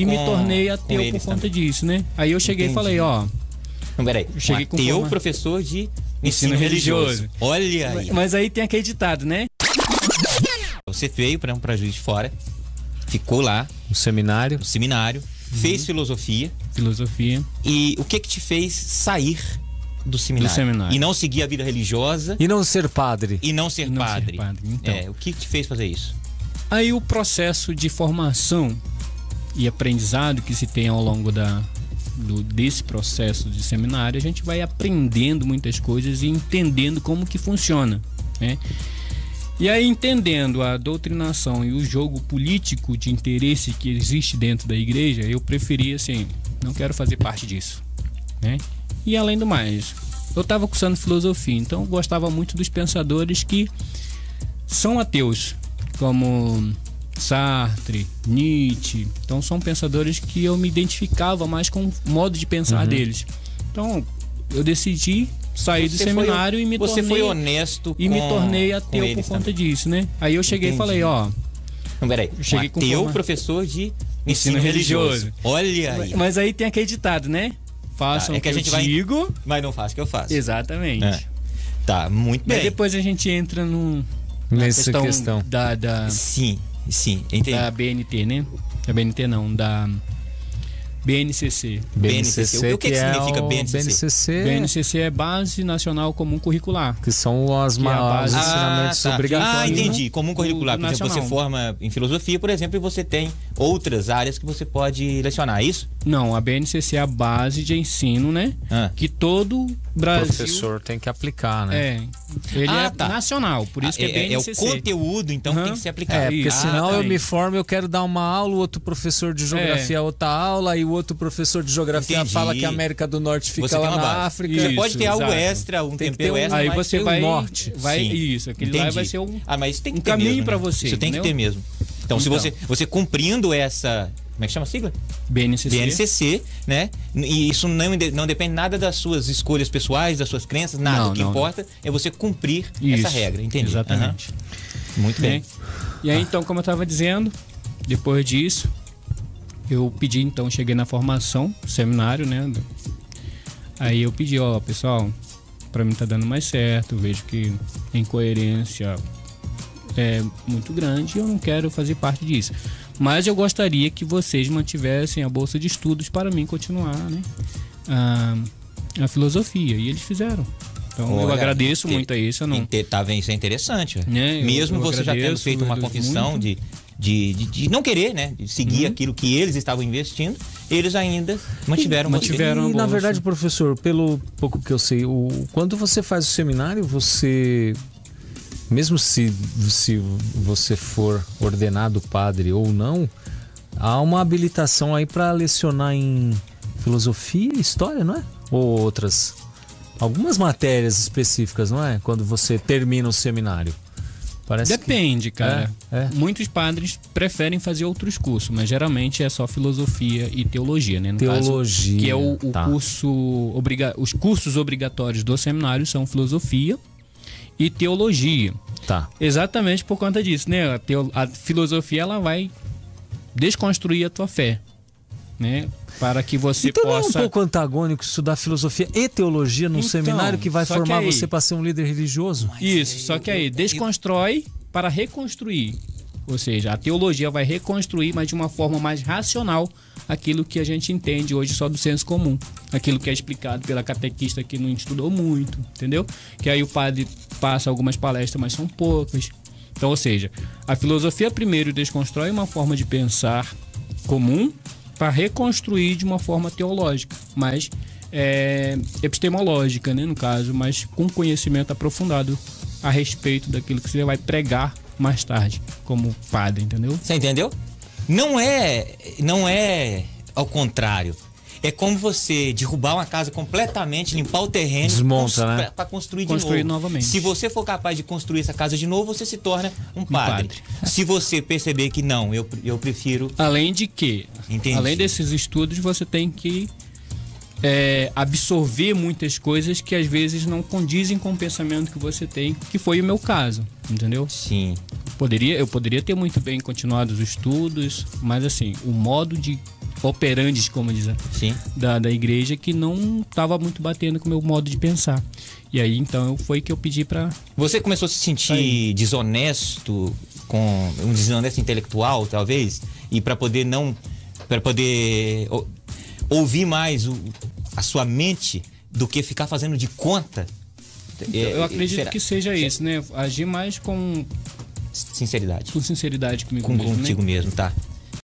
e me tornei ateu por conta também disso, né? Aí eu cheguei e falei, ó... Não, peraí, ateu, professor de ensino religioso. Olha aí. Mas aí tem aquele ditado, né? Você veio para Juiz de Fora, ficou lá no seminário, fez filosofia. E o que te fez sair do seminário? E não seguir a vida religiosa. E não ser padre. Então. O que te fez fazer isso? Aí o processo de formação e aprendizado que se tem ao longo desse processo de seminário, a gente vai aprendendo muitas coisas e entendendo como que funciona, né? E aí, entendendo a doutrinação e o jogo político de interesse que existe dentro da igreja, eu preferi, assim, não quero fazer parte disso, né? E além do mais, eu estava cursando filosofia, então eu gostava muito dos pensadores que são ateus, como Sartre, Nietzsche. Então são pensadores que eu me identificava mais com o modo de pensar deles. Então eu decidi sair do seminário e me tornei... Você foi honesto e me tornei ateu por conta disso, né? Aí eu cheguei e falei, ó... Não, peraí, ateu, professor de ensino religioso. Olha aí. Mas aí tem aquele ditado, né? Façam o que eu digo, mas não faça o que eu faço. Exatamente. Tá, muito bem. Mas depois a gente entra nessa questão da... Sim, entendi. Da BNT, né? Da BNT não, da... BNCC. O que significa BNCC? BNCC é Base Nacional Comum Curricular. Que são os ensinamentos obrigatórios. Entendi. Comum curricular. Por exemplo, você forma em filosofia, por exemplo, e você tem outras áreas que você pode lecionar, é isso? Não, a BNCC é a base de ensino, né? Que todo Brasil... professor tem que aplicar, né? Ele é nacional, por isso que é BNCC. É o conteúdo, então, tem que ser aplicado. Porque senão eu me formo, eu quero dar uma aula, o outro professor de geografia outra aula, e o outro professor de geografia fala que a América do Norte fica lá na África. Você pode ter algo extra, tempero extra. Aí você vai... norte. Isso, aquele lá vai ser mas tem que ter caminho mesmo, para você. Isso tem que ter mesmo. Então, se você cumprindo essa... Como é que chama a sigla? BNCC, né? E isso não depende nada das suas escolhas pessoais, das suas crenças, nada. O que importa é você cumprir essa regra, entendi? Exatamente. Muito bem. E aí, então, como eu estava dizendo, depois disso, eu pedi, então, cheguei na formação, seminário, né? Aí eu pedi, pessoal, para mim tá dando mais certo, eu vejo que a incoerência é muito grande e eu não quero fazer parte disso. Mas eu gostaria que vocês mantivessem a bolsa de estudos para mim continuar, né, a filosofia. E eles fizeram. Então eu agradeço muito a isso. Isso é interessante. Mesmo você já tendo feito uma confissão de não querer, né, de seguir aquilo que eles estavam investindo, eles ainda mantiveram a bolsa. E na verdade, professor, pelo pouco que eu sei, quando você faz o seminário, você... Mesmo se você for ordenado padre ou não, há uma habilitação aí para lecionar em filosofia e história, não é? Ou outras, algumas matérias específicas, não é? Quando você termina o seminário. Depende, cara. Muitos padres preferem fazer outros cursos, mas geralmente é só filosofia e teologia, né? No teologia. Caso, que é o curso... Os cursos obrigatórios do seminário são filosofia e teologia. Exatamente por conta disso, né? A filosofia, ela vai desconstruir a tua fé, né? Para que você possa... Então é um pouco antagônico estudar filosofia e teologia num seminário que vai formar você para ser um líder religioso? Isso, só que aí desconstrói para reconstruir. Ou seja, a teologia vai reconstruir, mas de uma forma mais racional, aquilo que a gente entende hoje só do senso comum. Aquilo que é explicado pela catequista que não estudou muito, entendeu? Que aí o padre passa algumas palestras, mas são poucas. Então, ou seja, a filosofia primeiro desconstrói uma forma de pensar comum para reconstruir de uma forma teológica, mas epistemológica, né, no caso, mas com conhecimento aprofundado a respeito daquilo que você vai pregar mais tarde como padre, entendeu? Você entendeu? Não é ao contrário. É como você derrubar uma casa completamente, limpar o terreno, desmonta, né? Para construir novamente. Se você for capaz de construir essa casa de novo, você se torna um padre. Se você perceber que não, eu prefiro... Além de que, além desses estudos, você tem que absorver muitas coisas que às vezes não condizem com o pensamento que você tem, que foi o meu caso, entendeu? Sim. Eu poderia ter muito bem continuado os estudos, mas assim, o modo de operandes, como diz, da igreja, que não estava muito batendo com o meu modo de pensar. E aí, então, foi que eu pedi para... Você começou a se sentir desonesto, com um desonesto intelectual, talvez? E para poder ouvir mais a sua mente do que ficar fazendo de conta? Eu acredito que seja isso, né? Agir mais com... sinceridade. Com sinceridade comigo mesmo, contigo mesmo, tá?